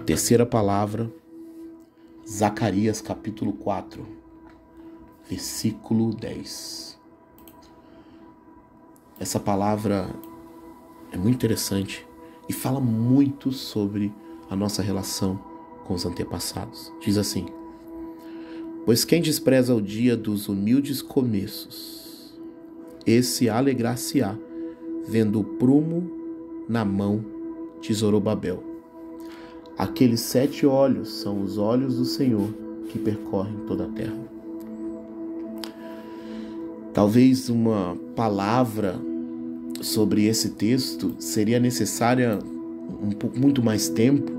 Terceira palavra, Zacarias capítulo 4, versículo 10. Essa palavra é muito interessante e fala muito sobre a nossa relação com os antepassados. Diz assim: pois quem despreza o dia dos humildes começos, esse alegrar-se-á, vendo o prumo na mão de Zorobabel. Aqueles 7 olhos são os olhos do Senhor que percorrem toda a terra. Talvez uma palavra sobre esse texto seria necessária muito mais tempo,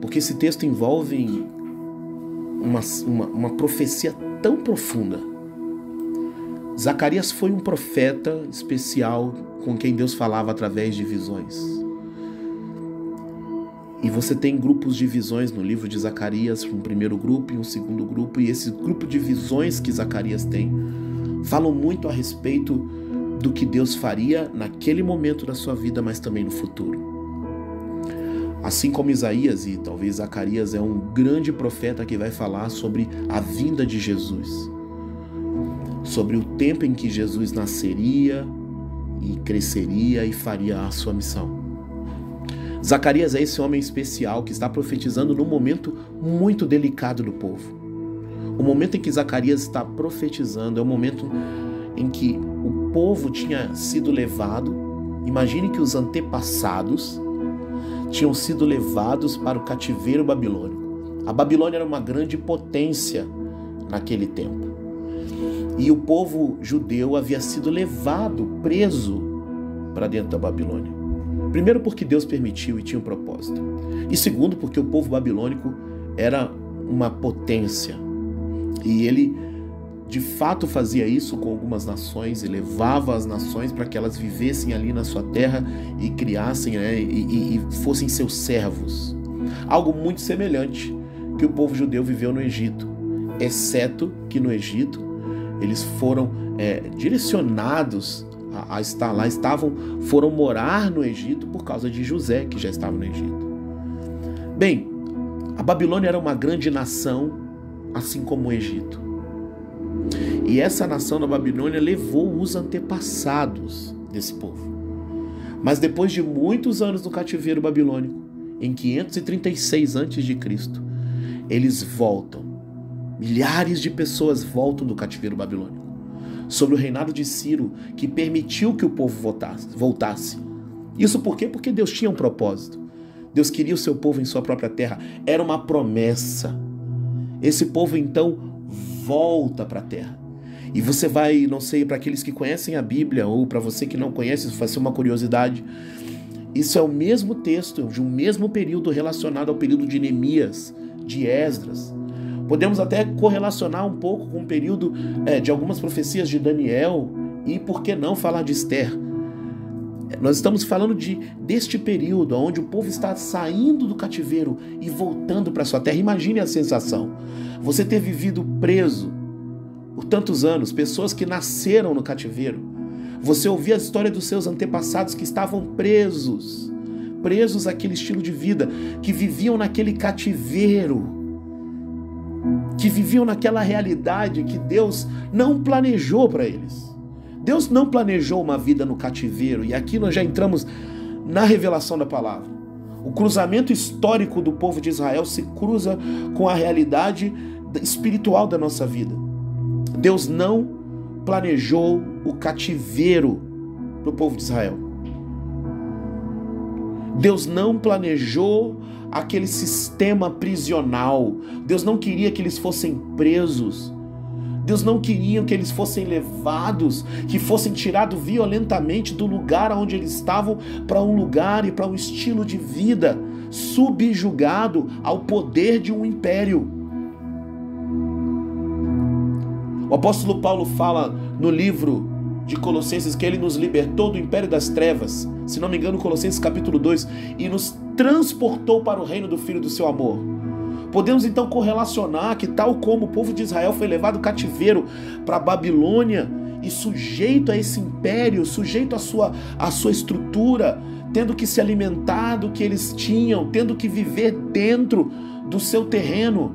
porque esse texto envolve uma profecia tão profunda. Zacarias foi um profeta especial com quem Deus falava através de visões. E você tem grupos de visões no livro de Zacarias, um primeiro grupo e um segundo grupo, e esse grupo de visões que Zacarias tem falam muito a respeito do que Deus faria naquele momento da sua vida, mas também no futuro. Assim como Isaías e talvez Zacarias é um grande profeta que vai falar sobre a vinda de Jesus, sobre o tempo em que Jesus nasceria e cresceria e faria a sua missão. Zacarias é esse homem especial que está profetizando num momento muito delicado do povo. O momento em que Zacarias está profetizando é o momento em que o povo tinha sido levado. Imagine que os antepassados tinham sido levados para o cativeiro babilônico. A Babilônia era uma grande potência naquele tempo. E o povo judeu havia sido levado, preso para dentro da Babilônia. Primeiro porque Deus permitiu e tinha um propósito. E segundo porque o povo babilônico era uma potência. E ele de fato fazia isso com algumas nações e levava as nações para que elas vivessem ali na sua terra e criassem, e fossem seus servos. Algo muito semelhante que o povo judeu viveu no Egito, exceto que no Egito eles foram direcionados a estar lá, foram morar no Egito por causa de José, que já estava no Egito. Bem, a Babilônia era uma grande nação, assim como o Egito. E essa nação da Babilônia levou os antepassados desse povo. Mas depois de muitos anos no cativeiro babilônico, em 536 a.C., eles voltam. Milhares de pessoas voltam do cativeiro babilônico, sobre o reinado de Ciro, que permitiu que o povo voltasse. Isso por quê? Porque Deus tinha um propósito. Deus queria o seu povo em sua própria terra. Era uma promessa. Esse povo então volta para a terra. E você vai, não sei, para aqueles que conhecem a Bíblia, ou para você que não conhece, isso vai ser uma curiosidade. Isso é o mesmo texto, de um mesmo período relacionado ao período de Neemias, de Esdras. Podemos até correlacionar um pouco com o período de algumas profecias de Daniel e, por que não, falar de Esther. Nós estamos falando deste período onde o povo está saindo do cativeiro e voltando para sua terra. Imagine a sensação. Você ter vivido preso por tantos anos, pessoas que nasceram no cativeiro. Você ouvir a história dos seus antepassados que estavam presos àquele estilo de vida, que viviam naquele cativeiro, que viviam naquela realidade que Deus não planejou para eles. Deus não planejou uma vida no cativeiro, e aqui nós já entramos na revelação da palavra. O cruzamento histórico do povo de Israel se cruza com a realidade espiritual da nossa vida. Deus não planejou o cativeiro para o povo de Israel. Deus não planejou aquele sistema prisional. Deus não queria que eles fossem presos. Deus não queria que eles fossem levados, que fossem tirados violentamente do lugar onde eles estavam para um lugar e para um estilo de vida subjugado ao poder de um império. O apóstolo Paulo fala no livro de Colossenses que ele nos libertou do império das trevas, se não me engano, Colossenses capítulo 2, e nos transportou para o reino do Filho do seu amor. Podemos então correlacionar que, tal como o povo de Israel foi levado cativeiro para a Babilônia e sujeito a esse império, sujeito à sua estrutura, tendo que se alimentar do que eles tinham, tendo que viver dentro do seu terreno,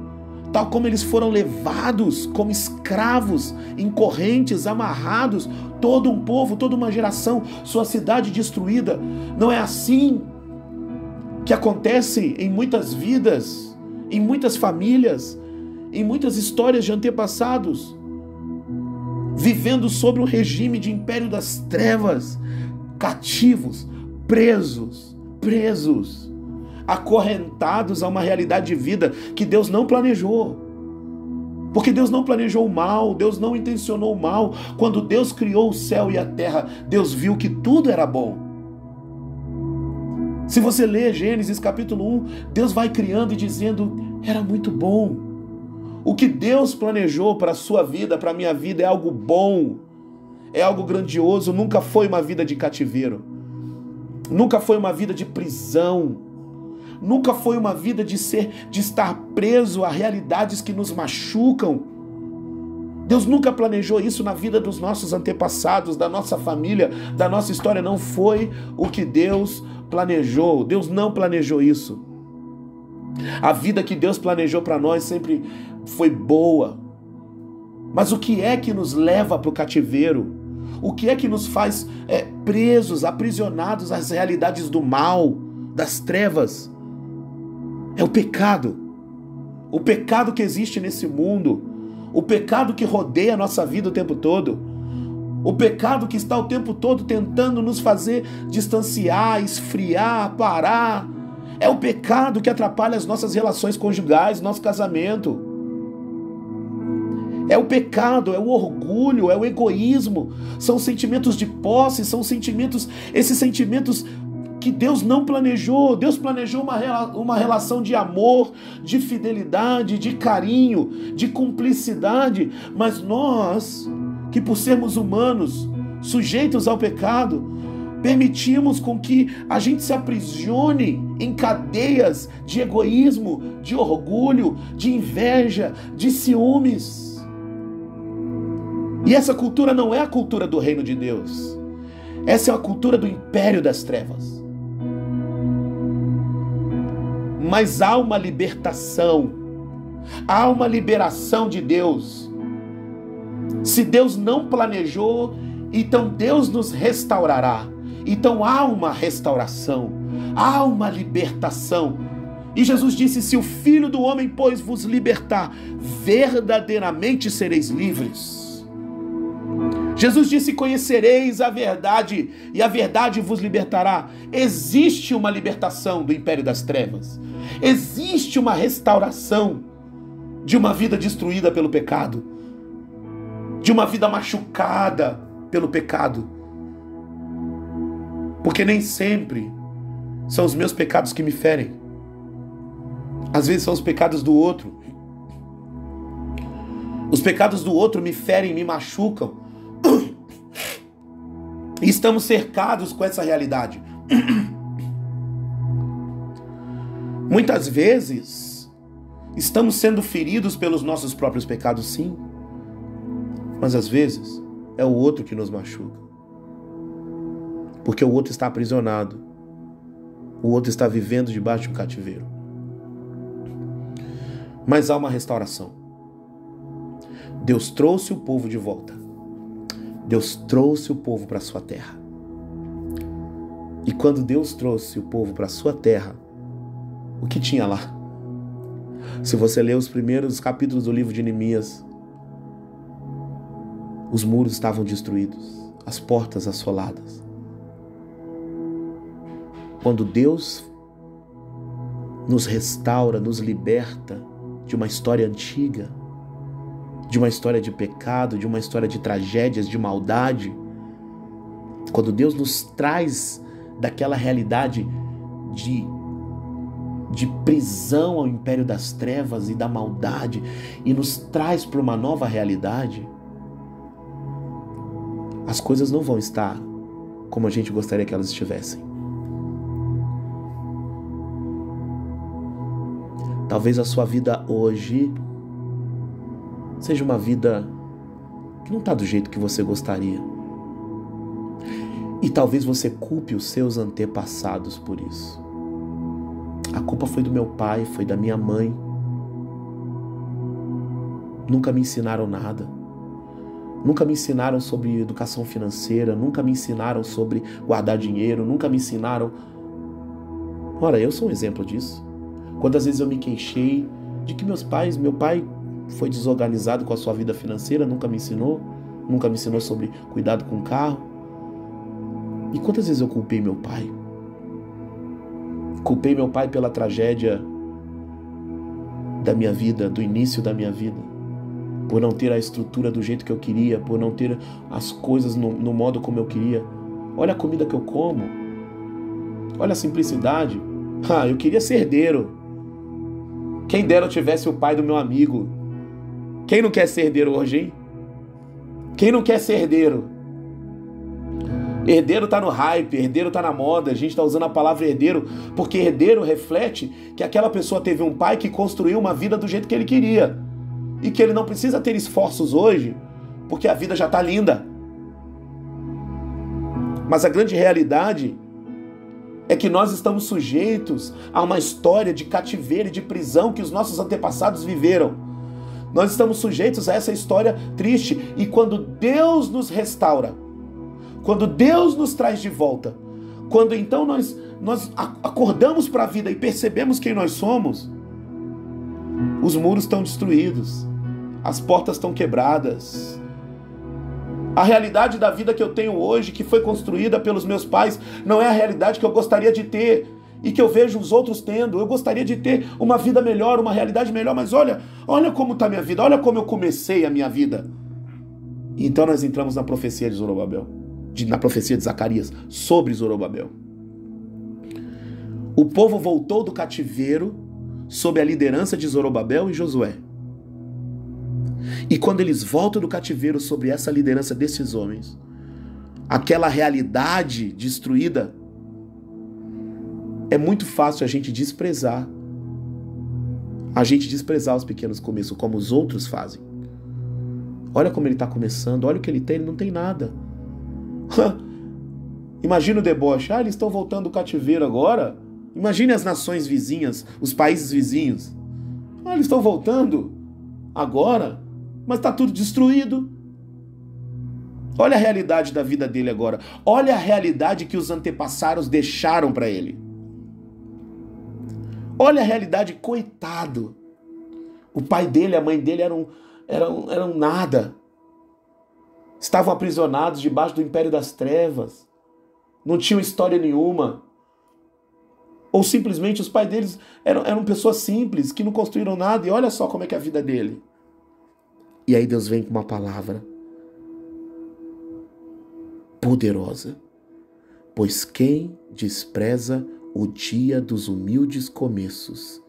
tal como eles foram levados como escravos, em correntes, amarrados, todo um povo, toda uma geração, sua cidade destruída. Não é assim que acontece em muitas vidas, em muitas famílias, em muitas histórias de antepassados, vivendo sobre um regime de império das trevas, cativos, presos, acorrentados a uma realidade de vida que Deus não planejou. Porque Deus não planejou o mal, Deus não intencionou o mal. Quando Deus criou o céu e a terra, Deus viu que tudo era bom. Se você ler Gênesis capítulo 1, Deus vai criando e dizendo, era muito bom. O que Deus planejou para a sua vida, para a minha vida, é algo bom, é algo grandioso. Nunca foi uma vida de cativeiro, nunca foi uma vida de prisão, nunca foi uma vida de estar preso a realidades que nos machucam. Deus nunca planejou isso na vida dos nossos antepassados, da nossa família, da nossa história. Não foi o que Deus planejou. Deus não planejou isso. A vida que Deus planejou para nós sempre foi boa. Mas o que é que nos leva para o cativeiro? O que é que nos faz presos, aprisionados às realidades do mal, das trevas? É o pecado. O pecado que existe nesse mundo. O pecado que rodeia a nossa vida o tempo todo. O pecado que está o tempo todo tentando nos fazer distanciar, esfriar, parar. É o pecado que atrapalha as nossas relações conjugais, nosso casamento. É o pecado, é o orgulho, é o egoísmo. São sentimentos de posse, são sentimentos, esses sentimentos que Deus não planejou. Deus planejou uma relação de amor, de fidelidade, de carinho, de cumplicidade. Mas nós, que por sermos humanos, sujeitos ao pecado, permitimos com que a gente se aprisione em cadeias de egoísmo, de orgulho, de inveja, de ciúmes. E essa cultura não é a cultura do reino de Deus. Essa é a cultura do império das trevas. Mas há uma libertação, há uma liberação de Deus. Se Deus não planejou, então Deus nos restaurará. Então há uma restauração, há uma libertação. E Jesus disse, se o Filho do Homem, pois, vos libertar, verdadeiramente sereis livres. Jesus disse, conhecereis a verdade, e a verdade vos libertará. Existe uma libertação do império das trevas. Existe uma restauração de uma vida destruída pelo pecado, de uma vida machucada pelo pecado. Porque nem sempre são os meus pecados que me ferem. Às vezes são os pecados do outro. Os pecados do outro me ferem, me machucam. E estamos cercados com essa realidade. Muitas vezes estamos sendo feridos pelos nossos próprios pecados, sim. Mas às vezes é o outro que nos machuca. Porque o outro está aprisionado. O outro está vivendo debaixo de um cativeiro. Mas há uma restauração. Deus trouxe o povo de volta. Deus trouxe o povo para a sua terra. E quando Deus trouxe o povo para a sua terra, o que tinha lá? Se você ler os primeiros capítulos do livro de Neemias, os muros estavam destruídos, as portas assoladas. Quando Deus nos restaura, nos liberta de uma história antiga, de uma história de pecado, de uma história de tragédias, de maldade, quando Deus nos traz daquela realidade de prisão ao império das trevas e da maldade e nos traz para uma nova realidade, as coisas não vão estar como a gente gostaria que elas estivessem. Talvez a sua vida hoje seja uma vida que não está do jeito que você gostaria. E talvez você culpe os seus antepassados por isso. A culpa foi do meu pai, foi da minha mãe. Nunca me ensinaram nada. Nunca me ensinaram sobre educação financeira, nunca me ensinaram sobre guardar dinheiro, nunca me ensinaram... Ora, eu sou um exemplo disso. Quantas vezes eu me queixei de que meu pai foi desorganizado com a sua vida financeira, nunca me ensinou sobre cuidado com o carro. E quantas vezes eu culpei meu pai? Culpei meu pai pela tragédia da minha vida, do início da minha vida, por não ter a estrutura do jeito que eu queria, por não ter as coisas no modo como eu queria. Olha a comida que eu como, olha a simplicidade. Eu queria ser herdeiro. Quem dera eu tivesse o pai do meu amigo. Quem não quer ser herdeiro hoje, hein? Quem não quer ser herdeiro? Herdeiro tá no hype, herdeiro tá na moda. A gente tá usando a palavra herdeiro porque herdeiro reflete que aquela pessoa teve um pai que construiu uma vida do jeito que ele queria e que ele não precisa ter esforços hoje porque a vida já tá linda. Mas a grande realidade é que nós estamos sujeitos a uma história de cativeiro e de prisão que os nossos antepassados viveram. Nós estamos sujeitos a essa história triste. E quando Deus nos restaura, quando Deus nos traz de volta, quando então nós acordamos para a vida e percebemos quem nós somos, os muros estão destruídos, as portas estão quebradas. A realidade da vida que eu tenho hoje, que foi construída pelos meus pais, não é a realidade que eu gostaria de ter e que eu vejo os outros tendo. Eu gostaria de ter uma vida melhor, uma realidade melhor, mas olha como está a minha vida, olha como eu comecei a minha vida. Então nós entramos na profecia de Zorobabel, na profecia de Zacarias, sobre Zorobabel. O povo voltou do cativeiro sob a liderança de Zorobabel e Josué. E quando eles voltam do cativeiro sobre essa liderança desses homens, aquela realidade destruída, é muito fácil a gente desprezar os pequenos começos, como os outros fazem. Olha como ele está começando, olha o que ele tem, ele não tem nada. Imagina o deboche, eles estão voltando do cativeiro agora? Imagine as nações vizinhas, os países vizinhos. Eles estão voltando agora? Mas está tudo destruído. Olha a realidade da vida dele agora. Olha a realidade que os antepassados deixaram para ele. Olha a realidade, coitado. O pai dele, a mãe dele eram nada. Estavam aprisionados debaixo do império das trevas. Não tinham história nenhuma. Ou simplesmente os pais deles eram pessoas simples, que não construíram nada. E olha só como é que é a vida dele. E aí Deus vem com uma palavra poderosa. Pois quem despreza o dia dos humildes começos,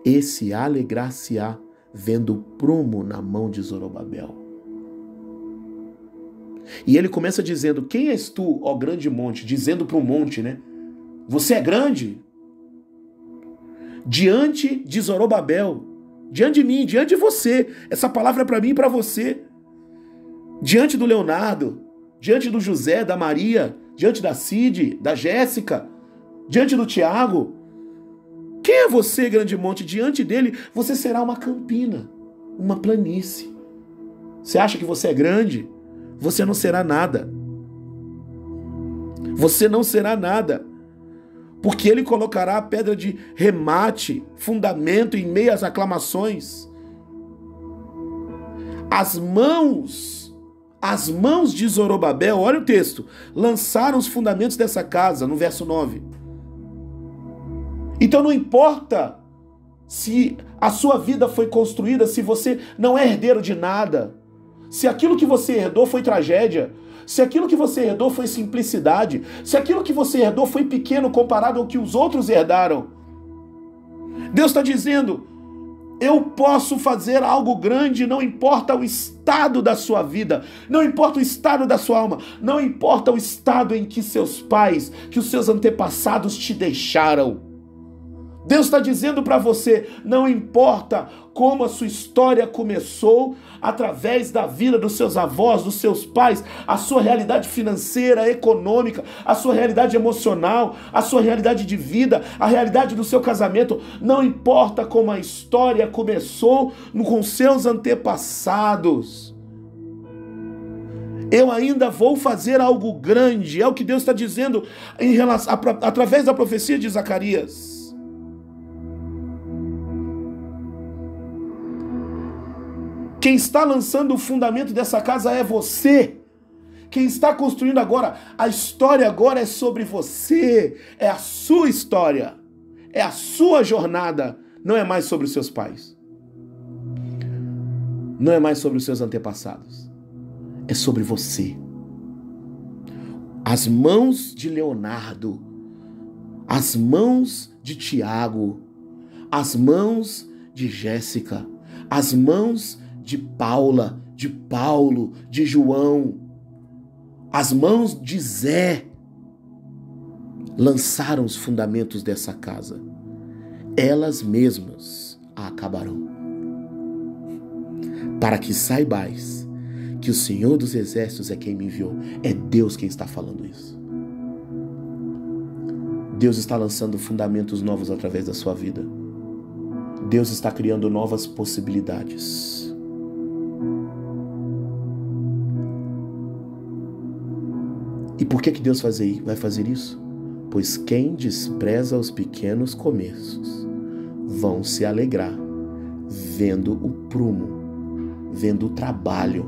esse alegrar-se-á vendo o prumo na mão de Zorobabel. E ele começa dizendo, quem és tu, ó grande monte? Dizendo para o monte, né? Você é grande? Diante de Zorobabel, diante de mim, diante de você. Essa palavra é para mim e para você. Diante do Leonardo, diante do José, da Maria, diante da Cid, da Jéssica, diante do Tiago. Quem é você, grande monte? Diante dele, você será uma campina, uma planície. Você acha que você é grande? Você não será nada. Você não será nada. Porque ele colocará a pedra de remate, fundamento em meio às aclamações. As mãos de Zorobabel, olha o texto, lançaram os fundamentos dessa casa, no verso 9. Então não importa se a sua vida foi construída, se você não é herdeiro de nada, se aquilo que você herdou foi tragédia, se aquilo que você herdou foi simplicidade, se aquilo que você herdou foi pequeno comparado ao que os outros herdaram. Deus está dizendo, eu posso fazer algo grande, não importa o estado da sua vida, não importa o estado da sua alma, não importa o estado em que seus pais, que os seus antepassados te deixaram. Deus está dizendo para você, não importa como a sua história começou, através da vida dos seus avós, dos seus pais, a sua realidade financeira, econômica, a sua realidade emocional, a sua realidade de vida, a realidade do seu casamento, não importa como a história começou com seus antepassados. Eu ainda vou fazer algo grande, é o que Deus está dizendo através da profecia de Zacarias. Quem está lançando o fundamento dessa casa é você. Quem está construindo agora, a história agora é sobre você. É a sua história. É a sua jornada. Não é mais sobre os seus pais. Não é mais sobre os seus antepassados. É sobre você. As mãos de Leonardo, as mãos de Tiago, as mãos de Jéssica, as mãos de Paula, de Paulo, de João, as mãos de Zé lançaram os fundamentos dessa casa. Elas mesmas a acabarão. Para que saibais que o Senhor dos Exércitos é quem me enviou. É Deus quem está falando isso. Deus está lançando fundamentos novos através da sua vida. Deus está criando novas possibilidades. E por que Deus vai fazer isso? Pois quem despreza os pequenos começos vão se alegrar vendo o prumo, vendo o trabalho,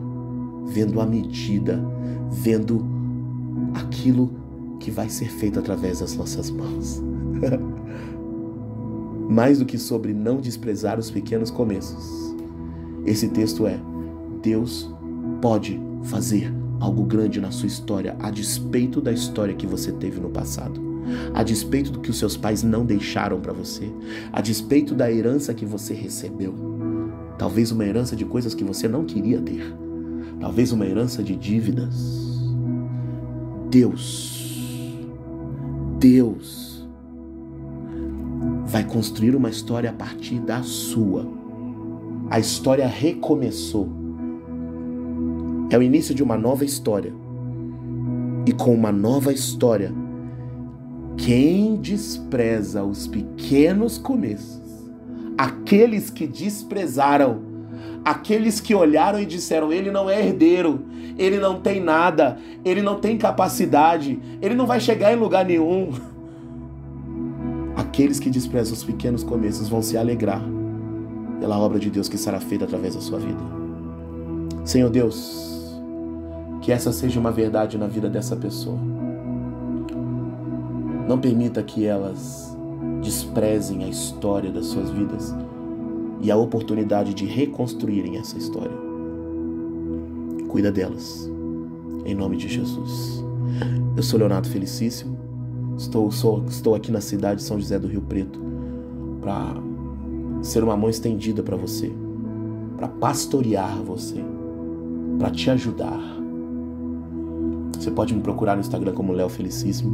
vendo a medida, vendo aquilo que vai ser feito através das nossas mãos. Mais do que sobre não desprezar os pequenos começos. Esse texto é: Deus pode fazer algo grande na sua história, a despeito da história que você teve no passado, a despeito do que os seus pais não deixaram para você, a despeito da herança que você recebeu. Talvez uma herança de coisas que você não queria ter, talvez uma herança de dívidas. Deus vai construir uma história a partir da sua. A história recomeçou. É o início de uma nova história. E com uma nova história, quem despreza os pequenos começos, aqueles que desprezaram, aqueles que olharam e disseram: ele não é herdeiro, ele não tem nada, ele não tem capacidade, ele não vai chegar em lugar nenhum. Aqueles que desprezam os pequenos começos vão se alegrar pela obra de Deus que será feita através da sua vida. Senhor Deus, que essa seja uma verdade na vida dessa pessoa. Não permita que elas desprezem a história das suas vidas e a oportunidade de reconstruírem essa história. Cuida delas, em nome de Jesus. Eu sou Leonardo Felicíssimo, estou aqui na cidade de São José do Rio Preto para ser uma mão estendida para você, para pastorear você, para te ajudar. Você pode me procurar no Instagram como Léo Felicíssimo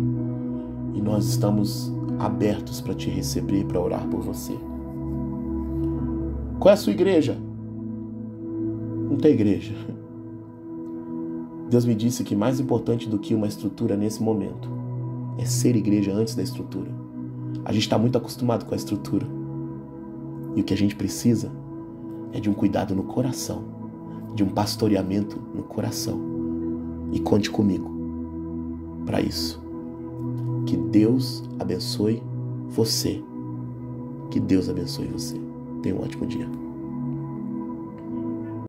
e nós estamos abertos para te receber e para orar por você. Qual é a sua igreja? Não tem igreja. Deus me disse que mais importante do que uma estrutura nesse momento é ser igreja antes da estrutura. A gente está muito acostumado com a estrutura. E o que a gente precisa é de um cuidado no coração, de um pastoreamento no coração. E conte comigo para isso. Que Deus abençoe você. Que Deus abençoe você. Tenha um ótimo dia.